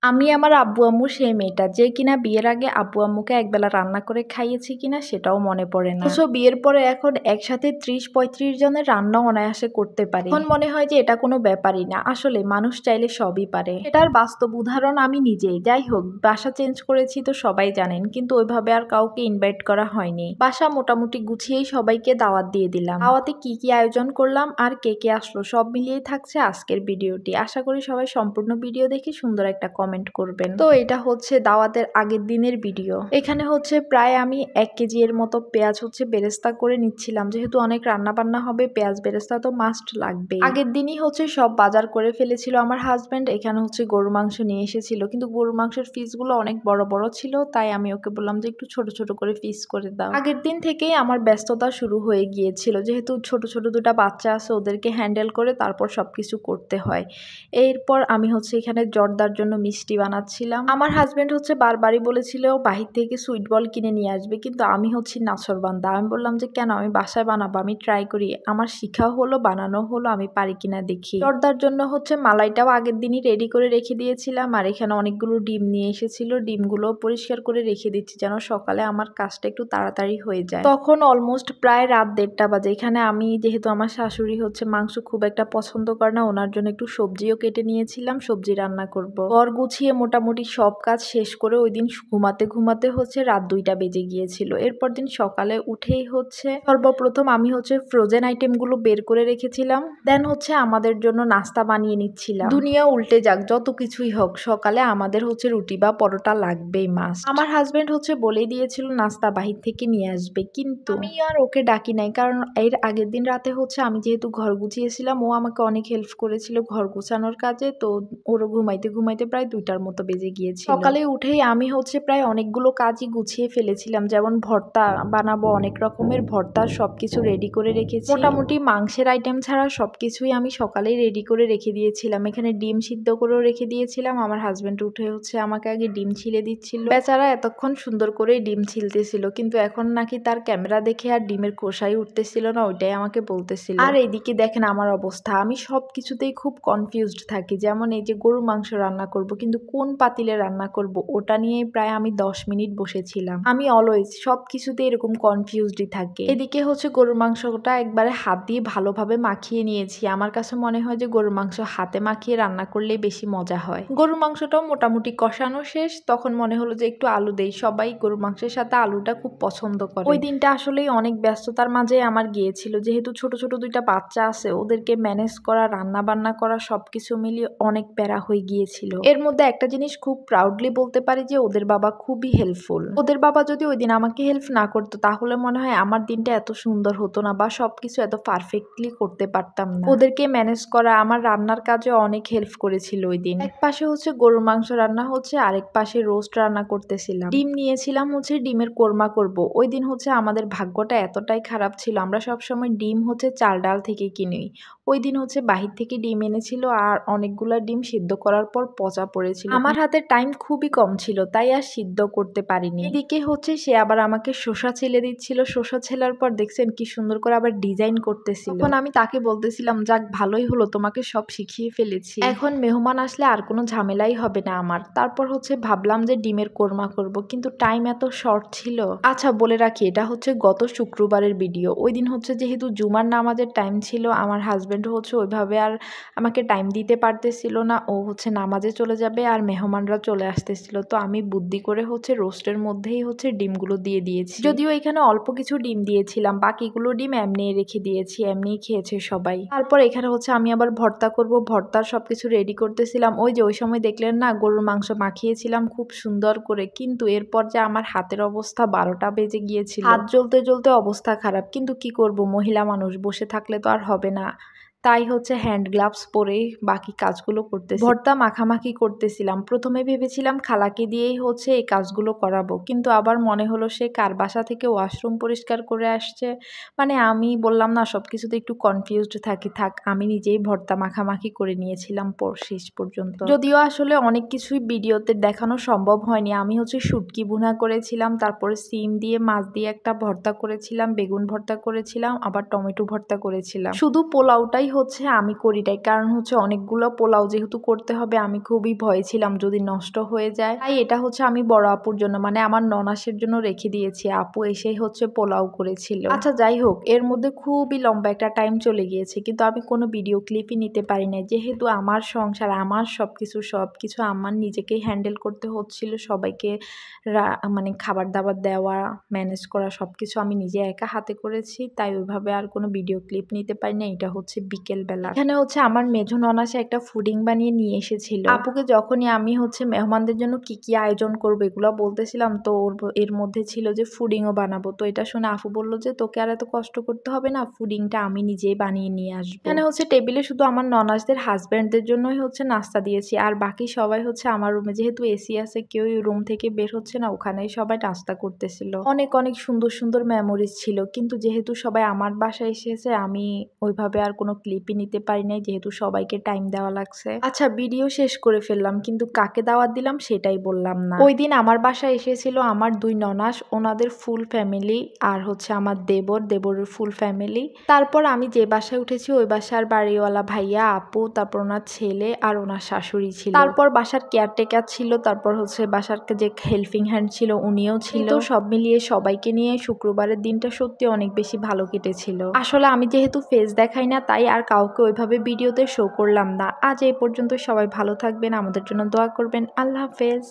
আমি আমার আব্বু-আম্মু সেই মেয়েটা যে কিনা বিয়ের আগে আব্বু-আম্মুকে একবেলা রান্না করে খাইয়েছি কিনা সেটাও মনে পড়ে না। অথচ বিয়ের পরে এখন একসাথে ৩০-৩৫ জনের রান্না অনায়াসে করতে পারি। এখন মনে হয় যে এটা কোনো ব্যাপারই না। আসলে মানুষ চাইলে সবই পারে। এটার বাস্তব উদাহরণ আমি নিজেই। যাই হোক, বাসা চেঞ্জ করেছি তো সবাই জানেন, কিন্তু ওইভাবে আর কাউকে ইনভাইট করা হয়নি। বাসা মোটামুটি গুছিয়েই সবাইকে দাওয়াত দিয়ে দিলাম। দাওয়াতে কি কি আয়োজন করলাম আর কে কে আসলো সব মিলিয়েই থাকছে আজকের ভিডিওটি। আশা করি সবাই সম্পূর্ণ ভিডিও দেখে সুন্দর একটা কমেন্ট করবেন। তো এটা হচ্ছে দাওয়াতের আগের দিনের ভিডিও। এখানে হচ্ছে প্রায় আমি 1 কেজি এর মতো পেঁয়াজ হচ্ছে বেরেস্তা করে নিচ্ছিলাম, যেহেতু অনেক রান্না বান্না হবে পেঁয়াজ বেরেস্তা তো মাস্ট লাগবে। আগের দিনই হচ্ছে সব বাজার করে ফেলেছিল আমার হাজবেন্ড। এখানে হচ্ছে গরু মাংস নিয়ে এসেছিল, কিন্তু গরু মাংসের পিসগুলো অনেক বড় বড় ছিল, তাই আমি ওকে বললাম যে একটু ছোট ছোট করে পিস করে দাও। আগের দিন থেকেই আমার ব্যস্ততা শুরু হয়ে গিয়েছিল, যেহেতু ছোট ছোট দুটা বাচ্চা আছে ওদেরকে হ্যান্ডেল করে তারপর সবকিছু করতে হয়। এরপর আমি হচ্ছে এখানে জর্দার জন্য মিষ্টি বানাচ্ছিলাম। আমার হাজবেন্ড হচ্ছে বারবারই বলেছিল বাহির থেকে সুইট বল কিনে নিয়ে আসবে, কিন্তু আমি হচ্ছি নাছোড়বান্দা। আমি বললাম যে কেন, আমি বাসায় বানাবো, আমি ট্রাই করি, আমার শিখাও হলো বানানো হলো, আমি পারি কিনা দেখি। জর্দার জন্য হচ্ছে মালাইটাও আগের দিনই রেডি করে রেখে দিয়েছিলাম, আর এখানে অনেকগুলো ডিম নিয়ে এসেছিল, ডিমগুলো পরিষ্কার করে রেখে দিচ্ছি যেন সকালে আমার কাজটা একটু তাড়াতাড়ি হয়ে যায়। তখন অলমোস্ট প্রায় রাত 1:30 বাজে। এখানে আমি যেহেতু আমার শাশুড়ি হচ্ছে মাংস খুব একটা পছন্দ করে না, ওনার জন্য একটু সবজিও কেটে নিয়েছিলাম, সবজি রান্না করব। ঘর গুছিয়ে মোটামুটি সব কাজ শেষ করে ওই দিন ঘুমাতে ঘুমাতে হচ্ছে রাত 2টা বেজে গিয়েছিল। এরপর দিন সকালে উঠেই হচ্ছে সর্বপ্রথম আমি হচ্ছে ফ্রোজেন আইটেমগুলো বের করে রেখেছিলাম, দেন হচ্ছে আমাদের জন্য নাস্তা বানিয়ে নিচ্ছিলাম। দুনিয়া উল্টে যাক যত কিছুই হোক, সকালে আমাদের হচ্ছে রুটি বা পরোটা লাগবেই মাস্ট। আমার হাজবেন্ড হচ্ছে বলেই দিয়েছিল নাস্তা বাহির থেকে নিয়ে আসবে, কিন্তু আমি আর ওকে ডাকি নাই, কারণ এর আগের দিন রাতে হচ্ছে আমি যেহেতু ঘর গুছিয়েছিলাম, ও আমাকে অনেক হেল্প করেছিল ঘর গুছানোর কাজে, তো ওরও ঘুমাইতে ঘুমাইতে প্রায় 2টার মতো বেজে গিয়েছিল। সকালে উঠেই আমি হচ্ছে প্রায় অনেকগুলো কাজই গুছিয়ে ফেলেছিলাম, যেমন ভর্তা বানাবো, অনেক রকমের ভর্তা সবকিছু রেডি করে রেখেছি। মোটামুটি মাংসের আইটেম ছাড়া সবকিছুই আমি সকালেই রেডি করে রেখে দিয়েছিলাম। এখানে ডিম সিদ্ধ করেও রেখে দিয়েছিলাম। আমার হাজবেন্ড উঠে হচ্ছে আমাকে আগে ডিম ছিলে দিচ্ছিল। বেচারা এতক্ষণ সুন্দর করে ডিম ছিলতেছিল, কিন্তু এখন নাকি তার ক্যামেরা দেখে আর ডিমের খোসাই উঠতেছিল না, ওইটাই আমাকে বলতেছিল। আর এইদিকে দেখেন আমার অবস্থা, আমি সব কিছুতেই খুব কনফিউজড থাকি। যেমন এই যে গরুর মাংস রান্না করব, কিন্তু কোন পাতিলে রান্না করব ওটা নিয়ে প্রায় আমি 10 মিনিট বসেছিলাম। আমি অলওয়েজ সব কিছুতে এরকম কনফিউজডই থাকে। এদিকে হচ্ছে গরুর মাংসটা একবারে হাত দিয়ে ভালোভাবে মাখিয়ে নিয়েছি। আমার কাছে মনে হয় যে গরুর মাংস হাতে মাখিয়ে রান্না করলে বেশি মজা হয়। গরুর মাংসটাও মোটামুটি কষানো শেষ, তখন মনে হলো যে একটু আলু দেই। সবাই গরুর মাংসের সাথে আলুটা খুব পছন্দ করে। ওই দিনটা আসলেই অনেক ব্যস্ততার মাঝে আমার গিয়েছিল, যেহেতু ছোট ছোট 2টা বাচ্চা আছে, ওদেরকে ম্যানেজ করা, রান্না বান্না করা সবকিছু মিলিয়ে অনেক প্যারা হয়ে গিয়েছিল। এর মধ্যে একটা জিনিস খুব প্রাউডলি বলতে পারি যে ওদের বাবা খুবই হেল্পফুল। ওদের বাবা যদি ওই দিন আমাকে হেল্প না করতো তাহলে মনে হয় আমার দিনটা এত সুন্দর হতো না, বা সবকিছু এত পারফেক্টলি করতে পারতাম না। ওদেরকে ম্যানেজ করা, আমার রান্নার কাজে অনেক হেল্প করেছিল ওই দিন। এক পাশে হচ্ছে গরুর মাংস রান্না হচ্ছে, আরেক পাশে রোস্ট রান্না করতেছিলাম। ডিম নিয়েছিলাম হচ্ছে ডিমের কোরমা করব। ওই দিন হচ্ছে আমাদের ভাগ্যটা এতটাই খারাপ ছিল, আমরা সবসময় ডিম হচ্ছে চাল ডাল থেকে কিনি। ওই দিন হচ্ছে বাহির থেকে ডিম এনেছিল, আর অনেকগুলা ডিম সিদ্ধ করার পর পচা পড়েছিল। আমার হাতে টাইম খুবই কম ছিল, তাই আর সিদ্ধ করতে পারিনি। এদিকে হচ্ছে সে আবার আমাকে শসা ছিলে দিচ্ছিল। শসা ছেলার পর দেখছেন কি সুন্দর করে আবার ডিজাইন করতেছিল। তখন আমি তাকে বলতেছিলাম যাক ভালোই হলো, তোমাকে সব শিখিয়ে ফেলেছি, এখন মেহমান আসলে আর কোনো ঝামেলাই হবে না আমার। তারপর হচ্ছে ভাবলাম যে ডিমের কোরমা করব, কিন্তু টাইম এত শর্ট ছিল। আচ্ছা বলে রাখি, এটা হচ্ছে গত শুক্রবারের ভিডিও। ওই দিন হচ্ছে যেহেতু জুমার নামাজের টাইম ছিল, আমার হাজবেন্ড হচ্ছে ওইভাবে আর আমাকে টাইম দিতে পারতেছিল না। ও হচ্ছে নামাজে চলে যাবে আর মেহমানরা চলে আসতেছিল, তো আমি বুদ্ধি করে হচ্ছে রোস্টের মধ্যেই হচ্ছে ডিমগুলো দিয়ে দিয়েছি। যদিও এখানে অল্প কিছু ডিম দিয়েছিলাম, বাকিগুলো ডিম এমনি রেখে দিয়েছি, এমনি খেয়েছে সবাই। তারপর এখানে হচ্ছে আমি আবার ভর্তা করব, ভর্তার সবকিছু রেডি করতেছিলাম। ওই যে ওই সময় দেখলেন না গরুর মাংস মাখিয়েছিলাম খুব সুন্দর করে, কিন্তু এরপর যে আমার হাতের অবস্থা 12টা বেজে গিয়েছিল, হাত জ্বলতে জ্বলতে অবস্থা খারাপ। কিন্তু কি করব, মহিলা মানুষ, বসে থাকলে তো আর হবে না, তাই হচ্ছে হ্যান্ড গ্লাভস পরে বাকি কাজগুলো করতেছি। ভর্তা মাখামাখি করতেছিলাম। প্রথমে ভেবেছিলাম খালাকে দিয়েই হচ্ছে এই কাজগুলো করাবো, কিন্তু আবার মনে হলো সে কার বাসা থেকে ওয়াশরুম পরিষ্কার করে আসছে। মানে আমি বললাম না সবকিছুতে একটু কনফিউজড থাকি, থাক আমি নিজেই ভর্তা মাখামাখি করে নিয়েছিলাম শেষ পর্যন্ত। যদিও আসলে অনেক কিছুই ভিডিওতে দেখানো সম্ভব হয়নি। আমি হচ্ছে শুটকি ভুনা করেছিলাম, তারপরে সিম দিয়ে মাছ দিয়ে একটা ভর্তা করেছিলাম, বেগুন ভর্তা করেছিলাম, আবার টমেটো ভর্তা করেছিলাম। শুধু পোলাওটাই হচ্ছে আমি করিটাই, কারণ হচ্ছে অনেকগুলো পোলাও যেহেতু করতে হবে আমি খুবই ভয়ে ছিলাম যদি নষ্ট হয়ে যায়, তাই এটা হচ্ছে আমি বড় আপুর জন্য মানে আমার ননাসের জন্য রেখে দিয়েছি। আপু এসেই হচ্ছে পোলাও করেছিল। আচ্ছা যাই হোক, এর মধ্যে খুবই লম্বা একটা টাইম চলে গিয়েছে কিন্তু আমি কোনো ভিডিও ক্লিপই নিতে পারি নাই, যেহেতু আমার সংসার আমার সবকিছু আমার নিজেকেই হ্যান্ডেল করতে হচ্ছিল। সবাইকে মানে খাবার দাবার দেওয়া, ম্যানেজ করা সবকিছু আমি নিজে একা হাতে করেছি, তাই ওইভাবে আর কোনো ভিডিও ক্লিপ নিতে পারি না। এটা হচ্ছে বিকেল বেলা। এখানে হচ্ছে আমার মেঝো ননাসে একটা ফুডিং বানিয়ে নিয়ে এসেছিল। আপুকে যখনই আমি হচ্ছে মেহমানদের জন্য কি কি আয়োজন করবো এগুলো বলতেছিলাম, তো এর মধ্যে ছিল যে ফুডিংও বানাবো। তো এটা শুনে আপু বললো যে তোকে আর এত কষ্ট করতে হবে না, ফুডিংটা আমি নিজেই বানিয়ে নিয়ে আসবো। এখানে হচ্ছে টেবিলে শুধু আমার ননাসদের হাজব্যান্ডদের জন্যই হচ্ছে নাস্তা দিয়েছি, আর বাকি সবাই হচ্ছে আমার রুমে, যেহেতু এসি আছে কেউ রুম থেকে বের হচ্ছে না, ওখানেই সবাই নাস্তা করতেছিল। অনেক অনেক সুন্দর সুন্দর মেমোরিজ ছিল, কিন্তু যেহেতু সবাই আমার বাসায় এসেছে আমি ওইভাবে আর কোনো ক্লিপই নিতে পারি নাই, যেহেতু সবাইকে টাইম দেওয়া লাগছে। আচ্ছা ভিডিও শেষ করে ফেললাম, কিন্তু কাকে দাওয়াত দিলাম সেটাই বললাম না। ওই দিন আমার বাসায় এসেছিল আমার 2 ননাস, ওনাদের ফুল ফ্যামিলি, আর হচ্ছে আমার দেবরের ফুল ফ্যামিলি। তারপর আমি যে বাসায় উঠেছি ওই বাসার বাড়িওয়ালা ভাইয়া, আপু, তারপর ওনার ছেলে আর ওনার শাশুড়ি ছিল। তারপর বাসার কেয়ারটেকার ছিল, তারপর হচ্ছে বাসার যে হেল্পিং হ্যান্ড ছিল উনিও ছিল। সব মিলিয়ে সবাইকে নিয়ে শুক্রবারের দিনটা সত্যি অনেক বেশি ভালো কেটেছিল। আসলে আমি যেহেতু ফেস দেখাই না তাই আর কাউকে ওইভাবে ভিডিওতে শো করলাম না। আজ এই পর্যন্ত, সবাই ভালো থাকবেন, আমাদের জন্য দোয়া করবেন। আল্লাহ হাফেজ।